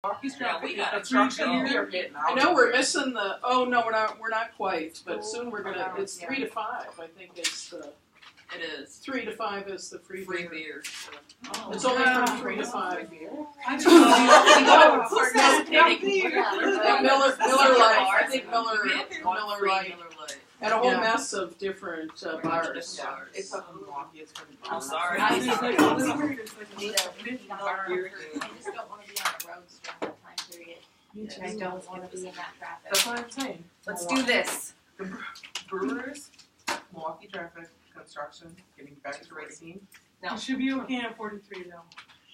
Yeah, we got construction it. here. Getting I out know of we're there. missing the. Oh no, we're not quite. But soon we're gonna. It's 3 to 5. I think it's the It is 3 to 5 is the free free beer. beer. It's only from 3 to 5. I just know. Who's that? Miller Lite. I think Miller Lite. Miller Lite. And a whole Yeah. mess of different bars. Yeah, it's up in Milwaukee. It's from I'm sorry. I just don't want to be on the roads during that time period. I don't want to be in that traffic. That's what I'm saying. Let's do this. The brewers, Milwaukee traffic, construction, getting back to racing. No. It should be okay at 43 though.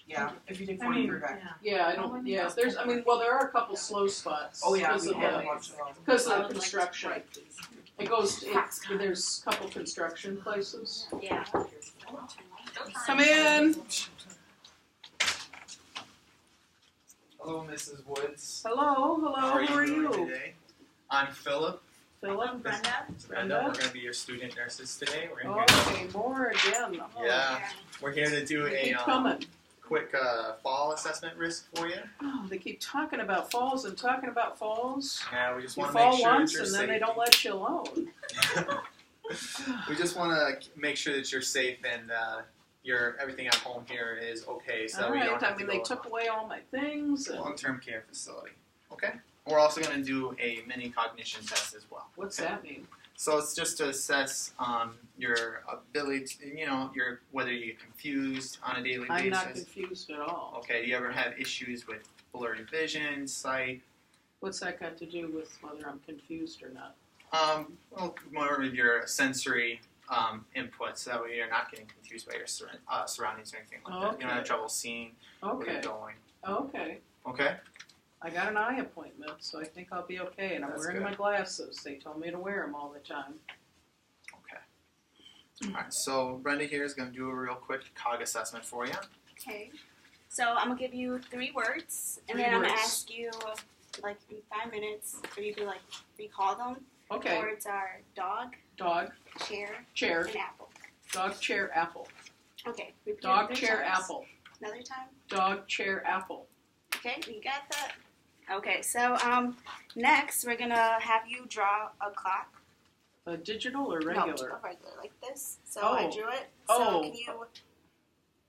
Yeah, if you take I mean, 43 back. Yeah, I don't. Yeah, there's. I mean, well, there are a couple slow spots. Oh yeah, because we of had a the bunch of them. because of the construction. It goes. There's a couple construction places. Yeah. Come in. Hello, Mrs. Woods. Hello. How are Who are doing you? today? I'm Philip. Philip. Brenda? Brenda. We're going to be your student nurses today. We're gonna Okay, more again. Oh, Yeah. We're here to do They keep a coming. quick fall assessment risk for you. Oh, they keep talking about falls and talking about falls. Yeah, we just You want to make fall sure that once you're and safe. then they don't let you alone. We just want to make sure that you're safe and your everything at home here is okay, so All we right. don't have I to mean, go they took away all my things. And long-term care facility. Okay. We're also going to do a mini cognition test as well. what's okay? that mean? So it's just to assess your ability, your whether you get confused on a daily I'm basis. not confused at all. Okay, do you ever have issues with blurry vision, sight? What's that got to do with whether I'm confused or not? Well, more of your sensory inputs, so that way you're not getting confused by your surroundings or anything like that. You don't have Okay. trouble seeing where Okay. you're going. Okay. Okay? I got an eye appointment, so I think I'll be okay. And I'm That's wearing good. my glasses. They told me to wear them all the time. Okay. Alright, so Brenda here is going to do a real quick cog assessment for you. Okay. So I'm gonna give you 3 words, and Three then I'm gonna words. ask you, like in 5 minutes, for you to like recall them. The Okay. words are dog, Dog, chair, chair, and apple. dog, chair, apple. Okay. Repeat it Dog, 3 chair, times. apple. Another time. Dog, chair, apple. Okay, you got that. Okay, so next we're gonna have you draw a clock. Digital or No, regular? a regular, like this. So Oh. I drew it. So Oh. can you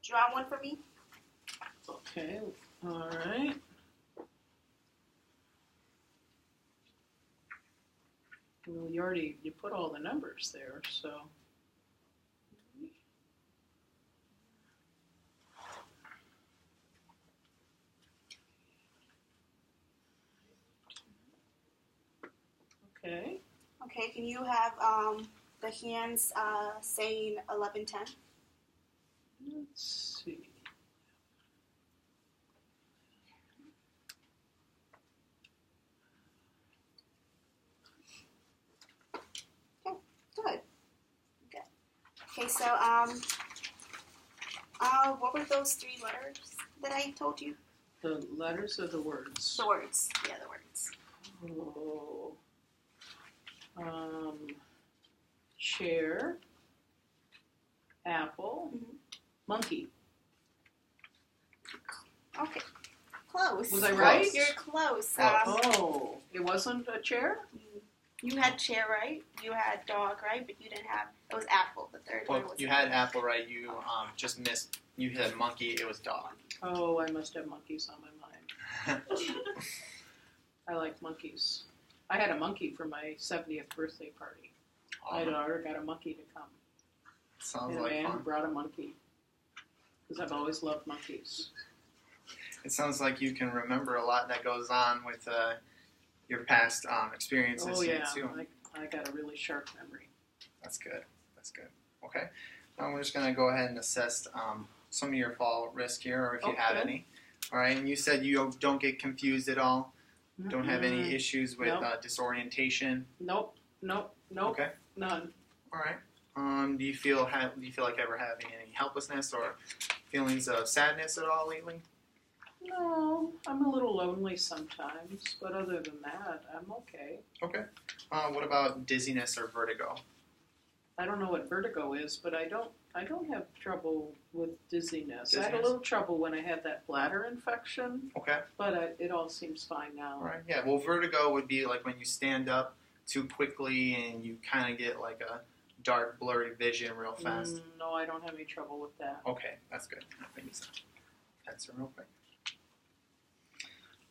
draw one for me? Okay. All right. Well, you put all the numbers there, so. Okay. Okay, can you have the hands saying 11:10? Let's see. Good. Good. Okay, so what were those 3 letters that I told you? The letters or the words? The words. Yeah, the words. Oh. Chair. Apple. Mhm. Monkey. Okay. Close. Was I right? You're close. Oh, it wasn't a chair? You had chair right. You had dog right, but you didn't have. It was apple. The third one Well, was. you had apple right, you just missed, you had monkey, it was dog. Oh, I must have monkeys on my mind. I like monkeys. I had a monkey for my 70th birthday party. My daughter got a monkey to come. Sounds And a like man fun. brought a monkey. Because I've always loved monkeys. It sounds like you can remember a lot that goes on with your past experiences Oh here yeah, too. I got a really sharp memory. That's good. That's good. Okay. Now we're just going to go ahead and assess some of your fall risk here, or if you have Okay. any. All right. And you said you don't get confused at all. Don't have any Mm-mm. issues with Nope. disorientation. Nope. Okay. None. All right. Do you feel like ever having any helplessness or feelings of sadness at all lately? No, I'm a little lonely sometimes, but other than that, I'm okay. Okay. What about dizziness or vertigo? I don't know what vertigo is, but I don't have trouble with dizziness. I had a Dizziness? little trouble when I had that bladder infection, Okay. but it all seems fine now. All right. Yeah. Well, vertigo would be like when you stand up too quickly and you kind of get like a dark, blurry vision real fast. No, I don't have any trouble with that. Okay, that's good. Let me just pencil real quick.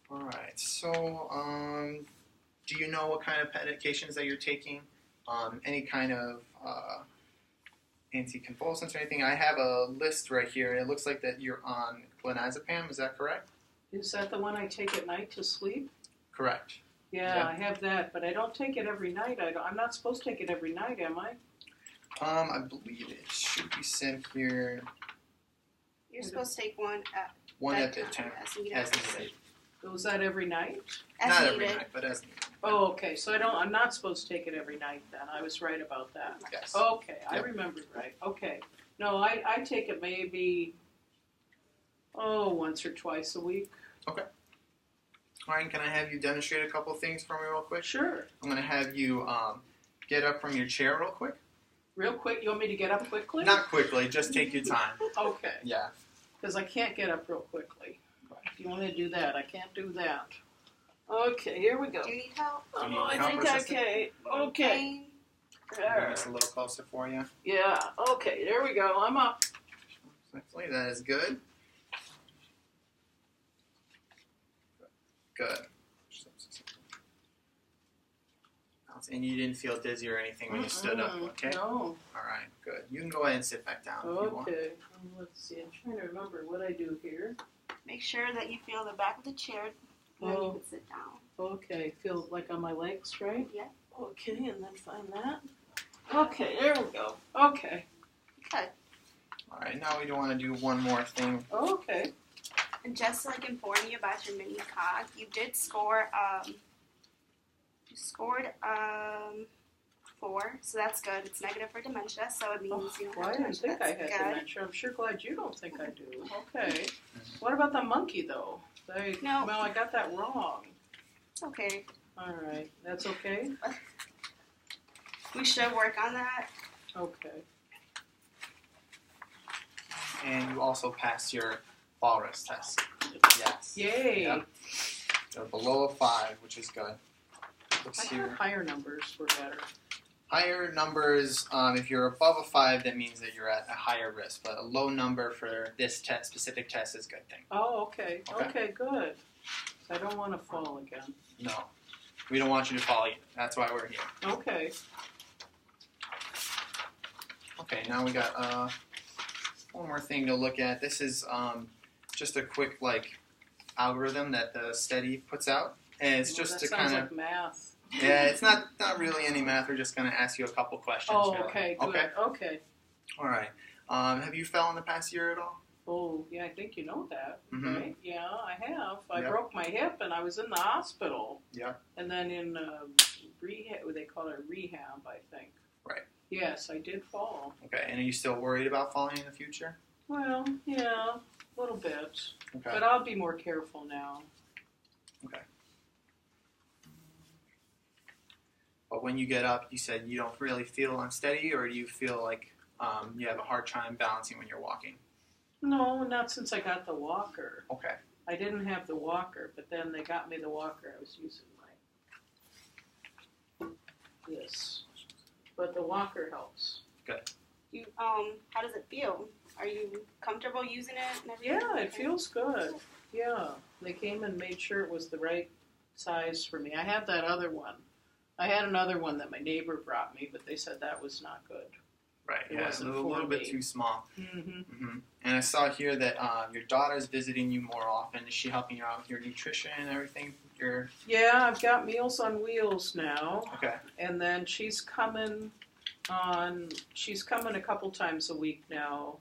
All right. So, do you know what kind of medications that you're taking? Any kind of anticonvulsants or anything? I have a list right here. It looks like that you're on clonazepam. Is that correct? Is that the one I take at night to sleep? Correct. Yeah, Yeah. I have that, but I don't take it every night. I'm not supposed to take it every night, am I? I believe it should be sent here. You're supposed to take one at One at the bedtime, time, as needed. as needed. Was that every night? As Not needed. every night, but as needed. Oh, okay. So I'm not supposed to take it every night then. I was right about that. Yes. Okay, I Yep. remembered right. Okay. No, I take it maybe once or twice a week. Ryan, can I have you demonstrate a couple of things for me real quick? Sure. I'm going to have you get up from your chair real quick. Real quick. You want me to get up quickly? Not quickly, just take your time. Okay. Yeah. Because I can't get up real quickly. If you want me to do that, I can't do that. Okay, here we go. Do you need help? Do you need I help think or I assistance? can. Okay. Pain? Bring this a little closer for you. Yeah. Okay, there we go. I'm up. Hopefully that is good. Good. And you didn't feel dizzy or anything when you stood up, okay? No. All right, good. You can go ahead and sit back down if you want. Okay. Let's see. I'm trying to remember what I do here. Make sure that you feel the back of the chair, and then you Oh. can sit down. Okay. Feel like on my legs, right? Yeah. Okay, and then find that. Okay, there we go. Okay. Okay. All right, now we want to do one more thing. Okay. And just to inform you about your mini cog, you did score you scored 4, so that's good. It's negative for dementia, so it means Oh, you don't well, I have didn't dementia. think I That's had good. dementia. I'm sure glad you don't think I do. Okay. What about the monkey, though? No. Well, I got that wrong. It's okay. All right. That's okay? We should work on that. Okay. And you also passed your walrus test. Yes. Yay. Yep. You're below a 5, which is good. Looks I thought here. higher numbers were better. Higher numbers, if you're above a 5, that means that you're at a higher risk. But a low number for this specific test is a good thing. Oh, okay. Okay. Okay, good. I don't want to fall again. No. We don't want you to fall either. That's why we're here. Okay. Okay, now we got one more thing to look at. This is just a quick algorithm that the study puts out, and it's Well, just that to sounds kind of like math. yeah, it's not really any math. We're just going to ask you a couple questions. Oh, really. okay, good. Okay. Okay. All right. Have you fell in the past year at all? Oh, yeah, I think you know that, Mhm. right? Yeah, I have. I Yep. broke my hip and I was in the hospital. Yep. And then in rehab, they call it rehab, I think. Right. Yes, I did fall. Okay. And are you still worried about falling in the future? Well, yeah, a little bit. Okay. But I'll be more careful now. But when you get up, you said you don't really feel unsteady, or do you feel like you have a hard time balancing when you're walking? No, not since I got the walker. Okay. I didn't have the walker, but then they got me the walker. I was using this. But the walker helps. You how does it feel? Are you comfortable using it and everything? Yeah, it feels good. Yeah, they came and made sure it was the right size for me. I had that other one. I had another one that my neighbor brought me, but they said that was not good. Right. It Yeah. A wasn't little for bit me. too small. Mm-hmm. hmm And I saw here that your daughter's visiting you more often. Is she helping you out with your nutrition and everything? Yeah, I've got Meals on Wheels now, Okay. and then she's coming a couple times a week now,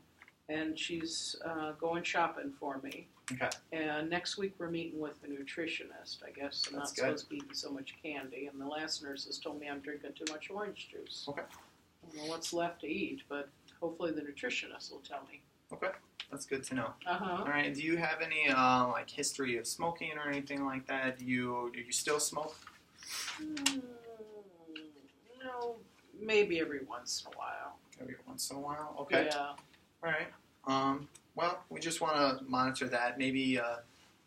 and she's going shopping for me. Okay. And next week we're meeting with a nutritionist. I guess I'm That's not good. supposed to be eating so much candy, and the last nurse has told me I'm drinking too much orange juice. Okay. I don't know what's left to eat, but hopefully the nutritionist will tell me. That's good to know. Uh-huh. All right. Do you have any history of smoking or anything like that? Do you still smoke? No, maybe every once in a while. Every once in a while. Okay. Yeah. All right. Well, we just want to monitor that. Maybe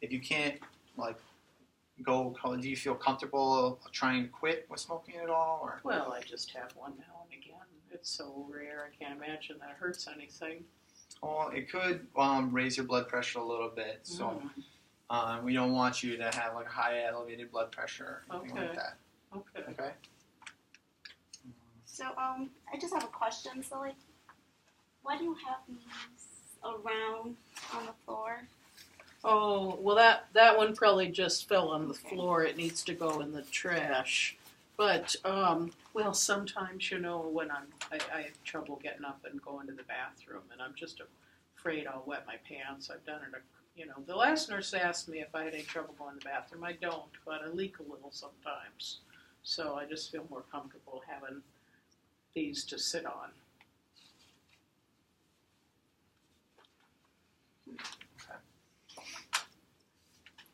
if you can't like go, do you feel comfortable trying to quit with smoking at all, or? Well, I just have one now and again. It's so rare. I can't imagine that hurts anything. Well, it could raise your blood pressure a little bit. So we don't want you to have like a high elevated blood pressure or anything like Okay. that. Okay. Okay. So I just have a question. So like, why do you have these around on the floor? Oh, well, that one probably just fell on the floor. It needs to go in the trash. But, well, sometimes, you know, when I have trouble getting up and going to the bathroom, and I'm just afraid I'll wet my pants. I've done it, you know. The last nurse asked me if I had any trouble going to the bathroom. I don't, but I leak a little sometimes. So I just feel more comfortable having these to sit on.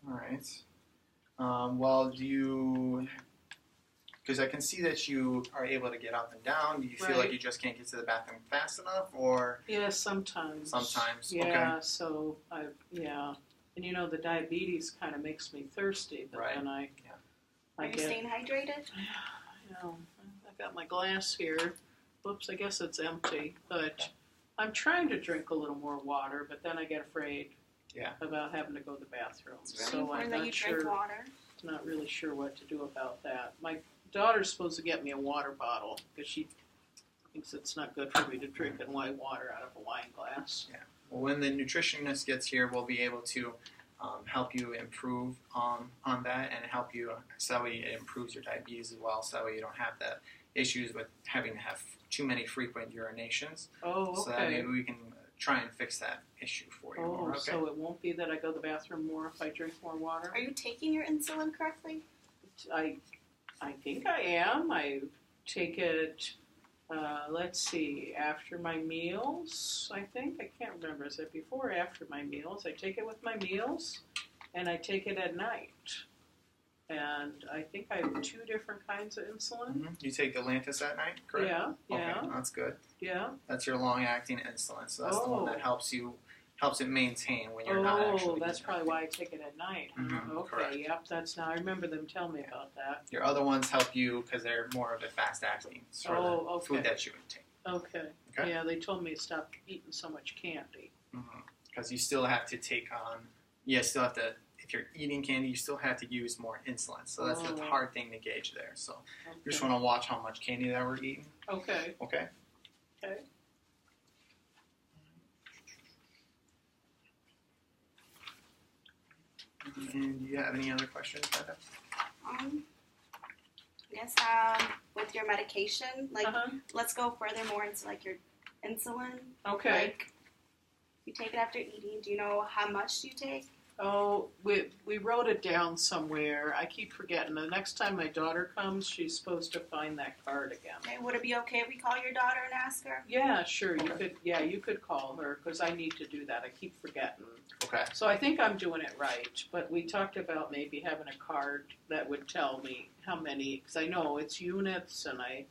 All right. Well, do you? Because I can see that you are able to get up and down. Do you feel like Right. you just can't get to the bathroom fast enough, or Yeah, sometimes. sometimes? Yeah, so and you know the diabetes kind of makes me thirsty, but Right. then I Are you get, staying hydrated? you know, I got my glass here. Whoops, I guess it's empty, but I'm trying to drink a little more water, but then I get afraid about having to go to the bathroom. It's really So I'm important that you not drink sure, water. not really sure what to do about that. My daughter's supposed to get me a water bottle because she thinks it's not good for me to drink white water out of a wine glass. Well, when the nutritionist gets here, we'll be able to help you improve on that and help you so that way it improves your diabetes as well, so that way you don't have the issues with having to have too many frequent urinations. Oh, So that okay. maybe we can try and fix that issue for you. Oh, more, okay? so it won't be that I go to the bathroom more if I drink more water? Are you taking your insulin correctly? I think I am. I take it, let's see, after my meals, I think. I can't remember. Is it before or after my meals? I take it with my meals, and I take it at night. And I think I have 2 different kinds of insulin. Mhm. You take Galantis at night, correct? Yeah, Okay, that's good. yeah. That's your long-acting insulin, so that's the one that helps it maintain when you're not Oh, actually. that's using probably it. why I take it at night. Mhm, Okay, correct. yep, that's now. I remember them telling me about that. Your other ones help you because they're more of the fast-acting sort of Oh, okay. food that you intake. Okay. Okay. Yeah, they told me to stop eating so much candy. Because you still have to take on. Still have to. If you're eating candy, you still have to use more insulin. So that's the Oh. hard thing to gauge there. So Okay. you just want to watch how much candy that we're eating. Okay. Okay. Okay. And do you have any other questions, Brenda? Yes. With your medication, like, let's go further more into like your insulin. Okay. Like, you take it after eating. Do you know how much you take? Oh, we wrote it down somewhere. I keep forgetting. The next time my daughter comes, she's supposed to find that card again. Okay, would it be okay if we call your daughter and ask her? Yeah, sure. You could. Yeah, you could call her because I need to do that. I keep forgetting. Okay. So I think I'm doing it right. But we talked about maybe having a card that would tell me how many, because I know it's units, and I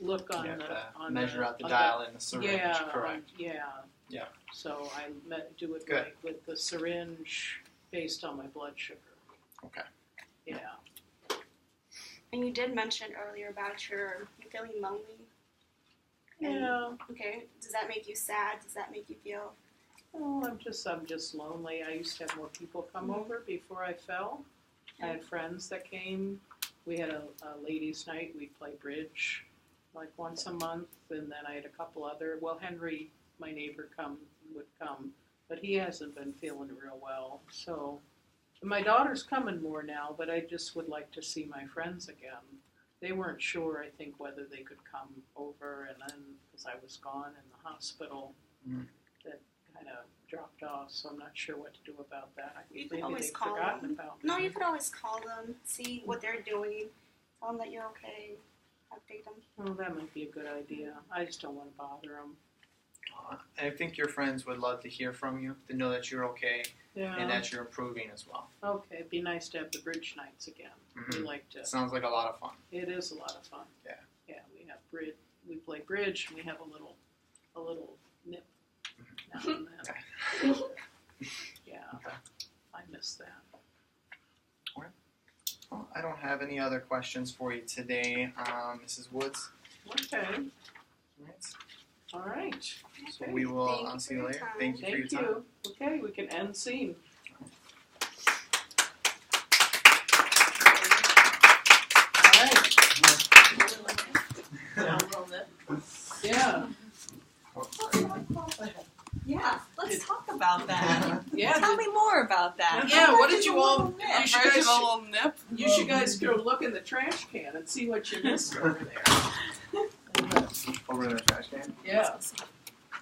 look on You have the to on measure the, out the on dial in the syringe. Yeah, Correct. yeah. Yeah. So I do it Good. right with the syringe based on my blood sugar. Okay. Yeah. And you did mention earlier about you're feeling lonely. And- Yeah. Okay. Does that make you sad? Does that make you feel? Oh, I'm just lonely. I used to have more people come over before I fell. I had friends that came. We had a ladies' night. We'd play bridge like once a month, and then I had a couple other. Well, Henry, my neighbor, would come, but he hasn't been feeling real well. So my daughter's coming more now, but I just would like to see my friends again. They weren't sure, I think, whether they could come over, and then because I was gone in the hospital, that kind of dropped off. So I'm not sure what to do about that. You Maybe can always they've call forgotten them. about me. No, you could always call them, see what they're doing, tell them that you're okay, update them. Oh, that might be a good idea. I just don't want to bother them. I think your friends would love to hear from you, to know that you're okay Yeah. and that you're improving as well. Okay, it'd be nice to have the bridge nights again. We Mhm. like to. Sounds like a lot of fun. It is a lot of fun. Yeah. Yeah, we have bridge. We play bridge, and we have a little nip now and then. Yeah, Okay. I miss that. Well, I don't have any other questions for you today, Mrs. Woods. Okay, Right. all right. So Okay. we will Thank you see for you your later. time. Thank you for your Thank time. you. Okay, we can end scene. All right. Yeah. Yeah, let's talk about that. Yeah. Tell me more about that. Yeah, what did you all? You should Version guys, of a little nip. you should guys go look in the trash can and see what you missed over there. Over in the trash can. Yeah.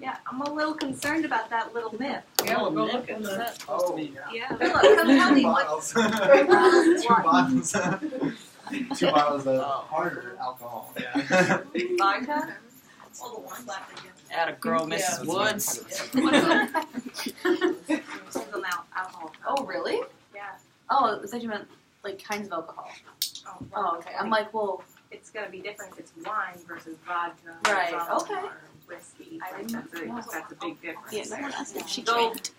Yeah, I'm a little concerned about that little nip. Yeah, we'll go look in the. Oh, Yeah. Philip, tell me what. bottles. Two bottles. 2 bottles of harder alcohol. Yeah. Vodka? At a girl, Yeah. Mrs. Woods. Single alcohol. Oh, really? Yeah. Oh, I thought you meant like kinds of alcohol. Oh, okay. I'm like, well, It's gonna be different if it's wine versus vodka. Right, rum, okay. Or whiskey. I Like, didn't that's a big difference. yeah, no one asked if she Though drank.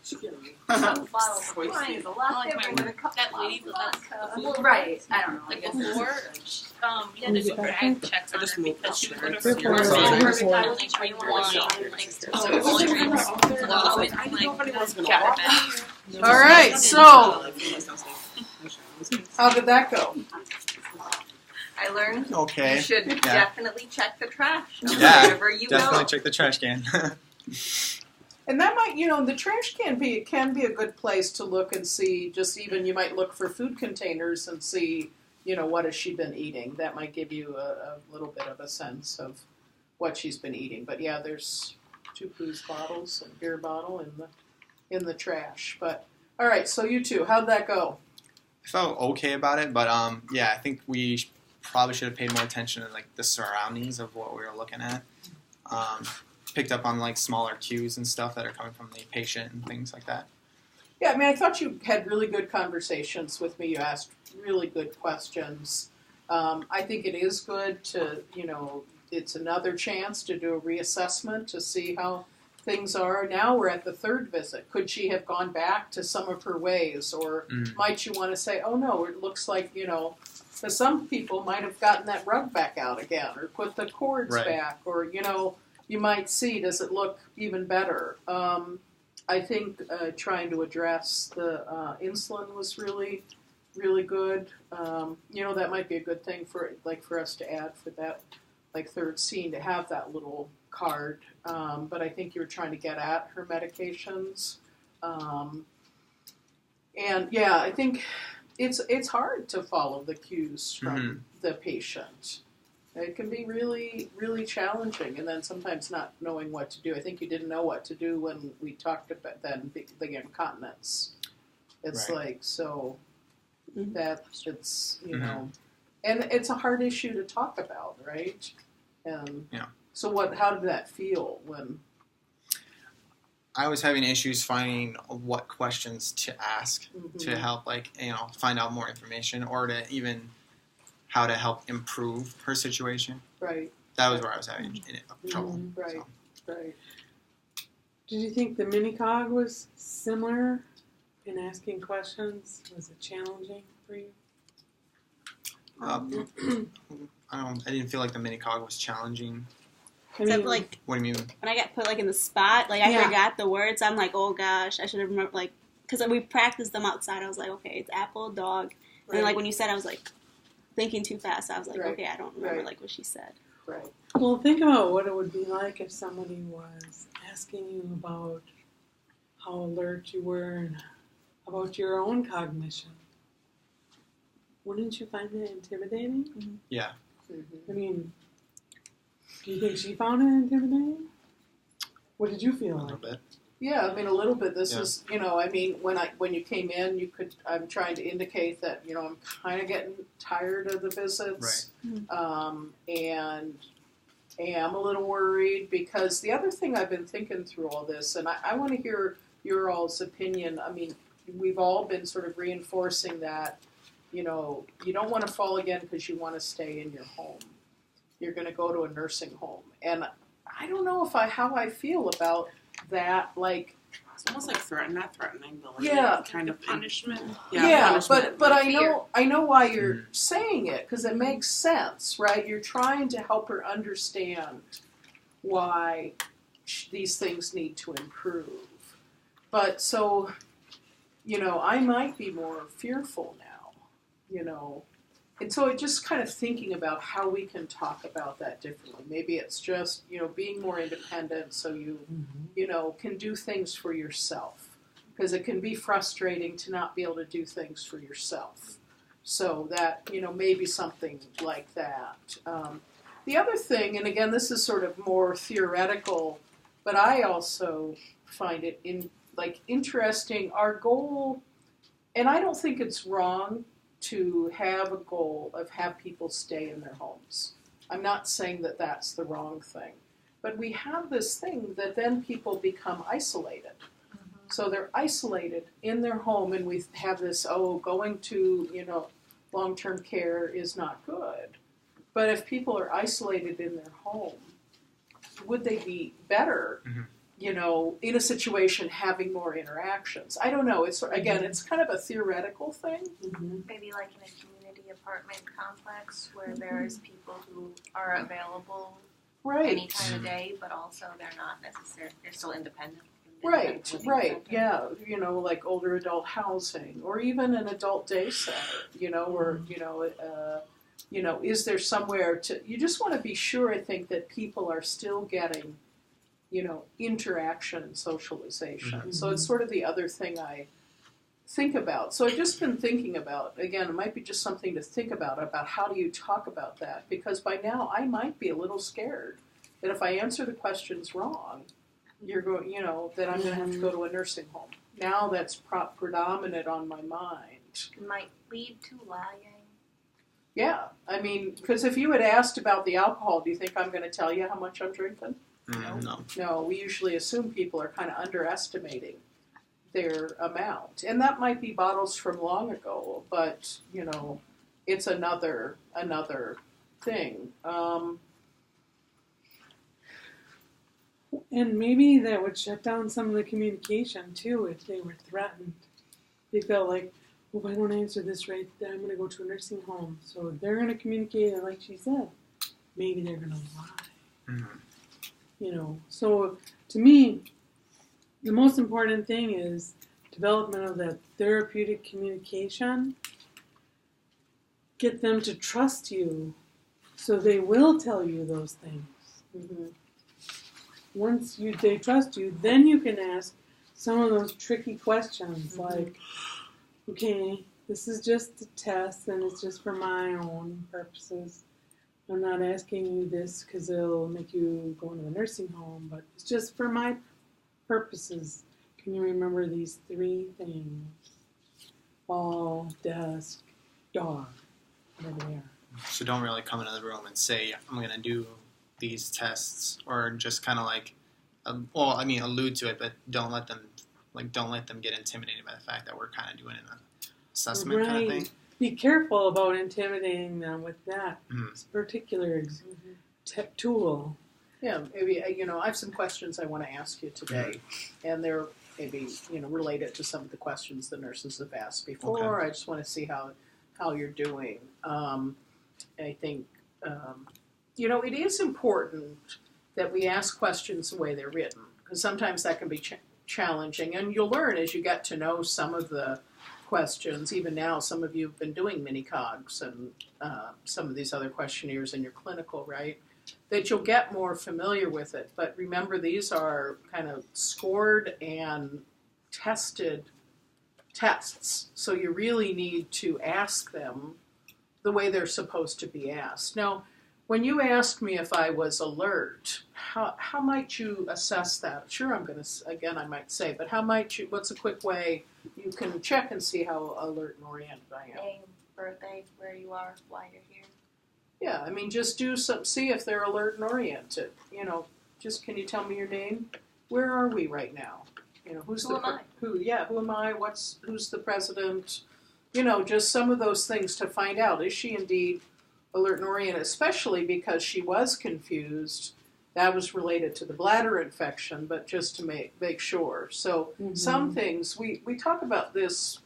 some bottles of wine is a lot Like different my- than a couple that lady bottles of with vodka. Well, right. I don't know. I Like guess before, you had to do drag checks on her because she would go to her Before. room Before. and only drink wine. Like, so Oh, only drinks oh, like All right, so how did that go? I learned you Okay. should definitely check the trash Yeah, wherever you Definitely go. check the trash can. And that might, the trash can be a good place to look and see. Just even you might look for food containers and see, what has she been eating. That might give you a little bit of a sense of what she's been eating. But yeah, there's 2 booze bottles and a beer bottle in the trash. But all right, so you two, how'd that go? I felt okay about it, but yeah, I think we probably should have paid more attention to like the surroundings of what we were looking at. Picked up on like smaller cues and stuff that are coming from the patient and things like that. Yeah, I mean, I thought you had really good conversations with me. You asked really good questions. I think it is good to, it's another chance to do a reassessment to see how things are. Now we're at the 3rd visit. Could she have gone back to some of her ways? Or might you want to say, oh no, it looks like, because some people might have gotten that rug back out again or put the cords Right. back or, you might see, does it look even better? I think trying to address the insulin was really, really good. That might be a good thing for us to add for that, 3rd scene, to have that little card. But I think you were trying to get at her medications. And yeah, I think it's hard to follow the cues from the patient. It can be really, really challenging, and then sometimes not knowing what to do. I think you didn't know what to do when we talked about then the incontinence. It's Right. like, so that it's, Mhm. and it's a hard issue to talk about, right? And Yeah. so how did that feel when? I was having issues finding what questions to ask to help, find out more information or to even how to help improve her situation. Right, That was where I was having trouble. right, So. right. Did you think the mini cog was similar in asking questions? Was it challenging for you? I didn't feel like the mini cog was challenging. Except like What do you mean? when I got put like in the spot, like I Yeah. forgot the words. I'm like, oh gosh, I should have remembered. Like, because we practiced them outside. I was like, okay, it's apple, dog, and then, like when you said, I was like thinking too fast. I was like, Right. okay, I don't remember Right. like what she said. Right. Well, think about what it would be like if somebody was asking you about how alert you were and about your own cognition. Wouldn't you find that intimidating? Yeah. I mean, do you think she found it intimidating? What did you A feel little like? bit. Yeah, I mean, a little bit. This Yeah. is, when you came in, I'm trying to indicate that, I'm kind of getting tired of the visits. And am a little worried because the other thing I've been thinking through all this, and I want to hear your all's opinion. I mean, we've all been sort of reinforcing that, you don't want to fall again because you want to stay in your home. you're going to go to a nursing home. And I don't know how I feel about that. Like, It's almost like not threatening, but like Yeah. kind of Punishment. punishment. but Fear. I know why you're saying it, because it makes sense, right? You're trying to help her understand why these things need to improve. But so, I might be more fearful now, And so just kind of thinking about how we can talk about that differently. Maybe it's just, being more independent so you, can do things for yourself. Because it can be frustrating to not be able to do things for yourself. So that, maybe something like that. The other thing, and again, this is sort of more theoretical, but I also find it interesting. Our goal, and I don't think it's wrong to have a goal of have people stay in their homes. I'm not saying that that's the wrong thing. But we have this thing that then people become isolated. So they're isolated in their home, and we have this, going to, long-term care is not good. But if people are isolated in their home, would they be better, in a situation having more interactions? I don't know. It's kind of a theoretical thing. Maybe like in a community apartment complex where there's people who are available any time of day, but also they're not necessarily, they're still independent. Right, yeah, like older adult housing, or even an adult day center, or, is there somewhere you just want to be sure, I think, that people are still getting, interaction and socialization. So it's sort of the other thing I think about. So I've just been thinking about, again, it might be just something to think about how do you talk about that, because by now I might be a little scared that if I answer the questions wrong, you're going, that I'm going to have to go to a nursing home. Now that's predominant on my mind. It might lead to lying. Yeah, I mean, because if you had asked about the alcohol, do you think I'm going to tell you how much I'm drinking? No. No, we usually assume people are kind of underestimating their amount. And that might be bottles from long ago, but, it's another thing. And maybe that would shut down some of the communication, too, if they were threatened. They felt like, well, if I don't answer this right, then I'm going to go to a nursing home. So they're going to communicate, and like she said, maybe they're going to lie. So to me, the most important thing is development of that therapeutic communication. Get them to trust you so they will tell you those things. Once they trust you, then you can ask some of those tricky questions like, okay, this is just a test and it's just for my own purposes. I'm not asking you this because it'll make you go into a nursing home, but it's just for my purposes. Can you remember these 3 things? Ball, desk, dog, whatever they are. So don't really come into the room and say, I'm going to do these tests, or just kind of like, allude to it, but don't let them get intimidated by the fact that we're kind of doing an assessment kind of thing. Be careful about intimidating them with that particular tool. Yeah, maybe, I have some questions I want to ask you today, and they're maybe, related to some of the questions the nurses have asked before. Okay. I just want to see how you're doing. I think, it is important that we ask questions the way they're written, because sometimes that can be challenging, and you'll learn as you get to know some of the questions. Even now, some of you have been doing mini-COGs and some of these other questionnaires in your clinical, right? That you'll get more familiar with it. But remember, these are kind of scored and tested tests, so you really need to ask them the way they're supposed to be asked. Now, when you asked me if I was alert, how might you assess that? Sure, I'm going to, again, I might say, but what's a quick way you can check and see how alert and oriented I am? Name, birthday, where you are, why you're here. Yeah, I mean, just see if they're alert and oriented. Just can you tell me your name? Where are we right now? Who am I? Who am I? Who's the president? Just some of those things to find out. Is she indeed alert and oriented, especially because she was confused. That was related to the bladder infection, but just to make sure. So some things, we talk about this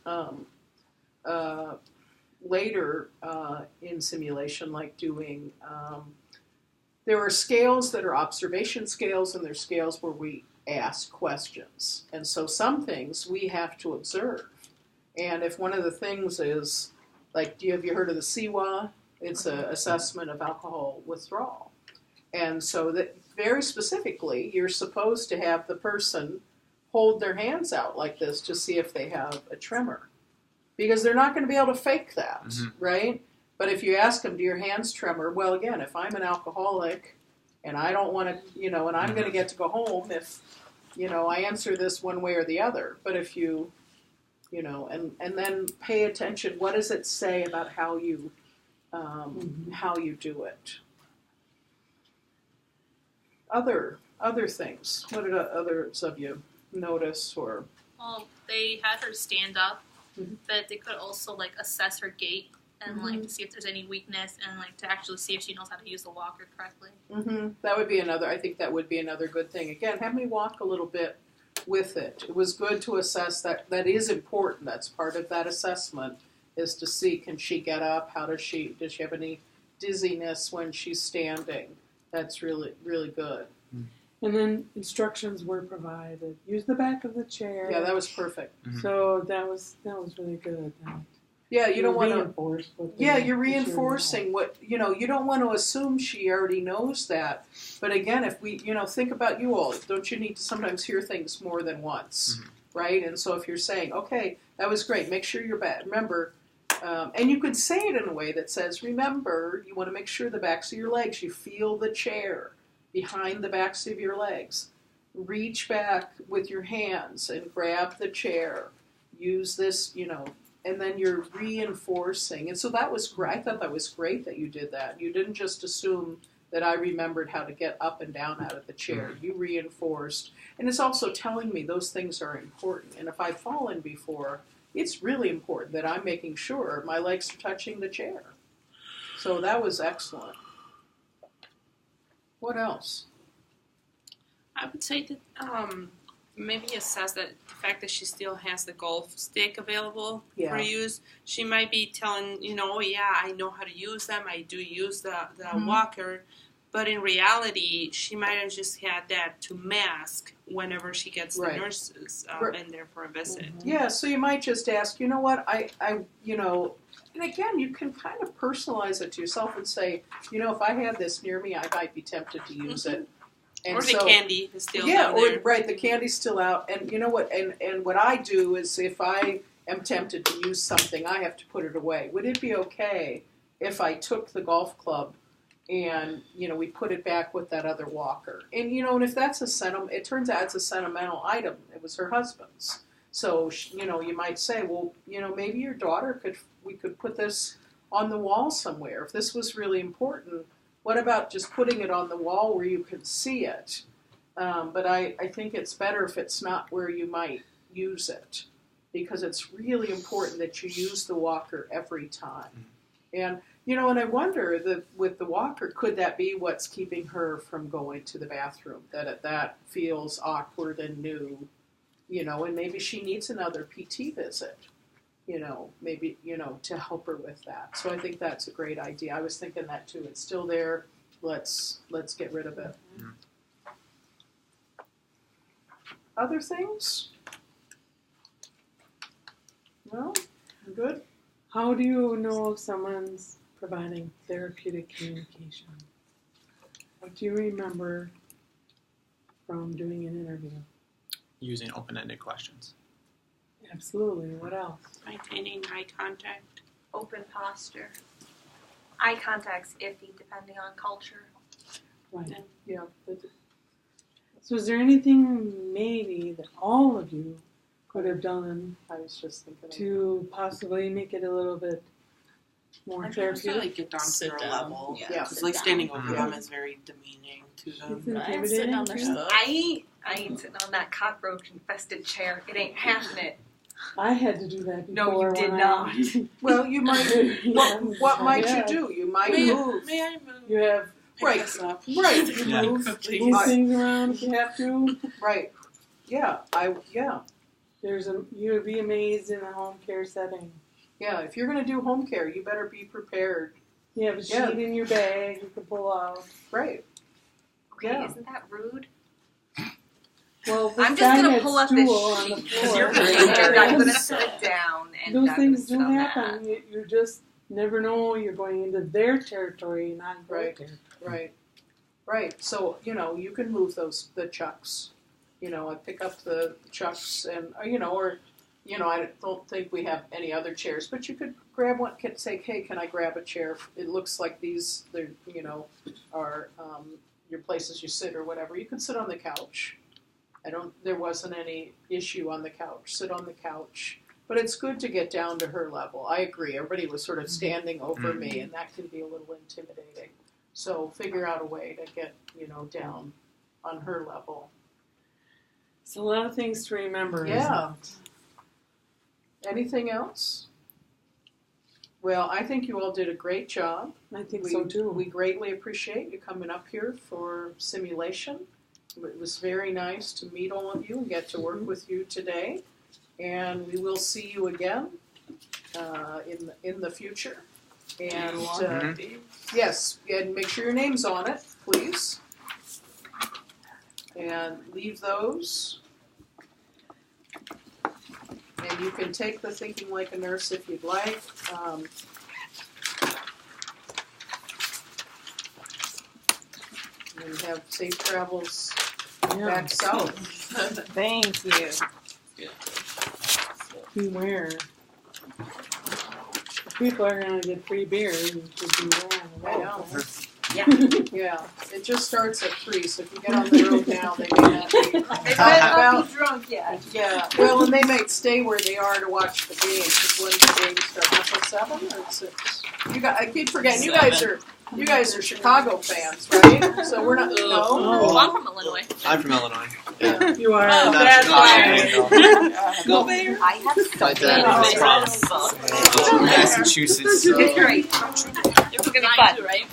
later in simulation, like doing, there are scales that are observation scales, and there's scales where we ask questions. And so some things we have to observe. And if one of the things is, like, have you heard of the CWA? It's an assessment of alcohol withdrawal. And so that very specifically, you're supposed to have the person hold their hands out like this to see if they have a tremor. Because they're not going to be able to fake that, right? But if you ask them, do your hands tremor? Well, again, if I'm an alcoholic and I don't want to, and I'm going to get to go home if, I answer this one way or the other. But if you, and then pay attention, what does it say about how you do it? Other things. What did others of you notice or? Well, they had her stand up, but they could also like assess her gait and like to see if there's any weakness and like to actually see if she knows how to use the walker correctly. That would be another. I think that would be another good thing. Again, have me walk a little bit with it. It was good to assess that. That is important. That's part of that assessment is to see, can she get up? Does she have any dizziness when she's standing? That's really, really good. And then instructions were provided. Use the back of the chair. Yeah, that was perfect. So that was really good. Yeah, you don't want to reinforce. You're reinforcing what you don't want to assume she already knows that. But again, if we think about you all, don't you need to sometimes hear things more than once, right? And so if you're saying, okay, that was great, make sure you're back. Remember, and you could say it in a way that says, remember, you want to make sure the backs of your legs, you feel the chair behind the backs of your legs. Reach back with your hands and grab the chair. Use this, and then you're reinforcing. And so that was great. I thought that was great that you did that. You didn't just assume that I remembered how to get up and down out of the chair. You reinforced. And it's also telling me those things are important. And if I've fallen before, it's really important that I'm making sure my legs are touching the chair. So that was excellent. What else? I would say that maybe assess that the fact that she still has the golf stick available for use. She might be telling, oh yeah, I know how to use them. I do use the walker. But in reality, she might have just had that to mask whenever she gets the nurses in there for a visit. Yeah, so you might just ask, you know what, I and again, you can kind of personalize it to yourself and say, if I had this near me, I might be tempted to use it. And or the candy is still out there. Right, the candy's still out. And you know what, and what I do is if I am tempted to use something, I have to put it away. Would it be okay if I took the golf club and, we put it back with that other walker? And, and if that's it turns out it's a sentimental item. It was her husband's. So, you might say, well, maybe your daughter we could put this on the wall somewhere. If this was really important, what about just putting it on the wall where you can see it? But I think it's better if it's not where you might use it, because it's really important that you use the walker every time. And, and I wonder that with the walker, could that be what's keeping her from going to the bathroom? That feels awkward and new, and maybe she needs another PT visit, maybe, to help her with that. So I think that's a great idea. I was thinking that too. It's still there. Let's get rid of it. Other things? No? Good? How do you know if someone's providing therapeutic communication? What do you remember from doing an interview? Using open-ended questions. Absolutely. What else? Maintaining eye contact. Open posture. Eye contact's iffy depending on culture. Right. Yeah. So is there anything maybe that all of you could have done I was just thinking to possibly make it a little bit more I try to therapeutic? get down to their level. Yeah. Because standing over them is very demeaning to them. It's intimidating. I ain't sitting on that cockroach infested chair. It ain't happening. I had to do that before. No, you did when not. Well, you might. Yeah, What might yeah. you do? You might May move. I move? You have Right. this up? Right. You Yeah. move. move things around if you have to. Right. Yeah. Yeah. You would be amazed in a home care setting. Yeah. If you're gonna do home care, you better be prepared. You have a sheet Yeah. in your bag you can pull out. Right. Okay, Yeah. isn't that rude? Well, I'm this just guy gonna had pull up this stool on the sheet because floor. you're prepared. I'm gonna sit it down and Those I'm things gonna sit do on that. happen. You just never know. You're going into their territory, not your Right. territory. Right. So you can move the chucks. I pick up the chucks and I don't think we have any other chairs, but you could grab one. Say, hey, can I grab a chair? It looks like these, are your places you sit or whatever. You can sit on the couch. There wasn't any issue on the couch. Sit on the couch. But it's good to get down to her level. I agree. Everybody was sort of standing over me, and that can be a little intimidating. So figure out a way to get, down on her level. It's a lot of things to remember. Yeah. Isn't Anything else? Well, I think you all did a great job. it? I think so too. We greatly appreciate you coming up here for simulation. It was very nice to meet all of you and get to work with you today. And we will see you again in the future. And yes, and make sure your name's on it, please. And leave those. And you can take the Thinking Like a Nurse if you'd like. And have safe travels back south. Thank you. Beware. If people are going to get free beer, you should be wrong. I know. Yeah. Yeah, it just starts at 3, so if you get on the road now, they may not be. They might not be drunk yet. Yeah, well, and they might stay where they are to watch the game, because when the game starts, until 7 or 6. I keep forgetting, you guys are Chicago fans, right? So we're not, no? Oh. Well, I'm from Illinois. I'm from Illinois. Yeah. You are. Oh, Not that's Chicago, why. no. Go Bears. I have My something. dad is from Massachusetts. It's great. You're from Illinois too, right?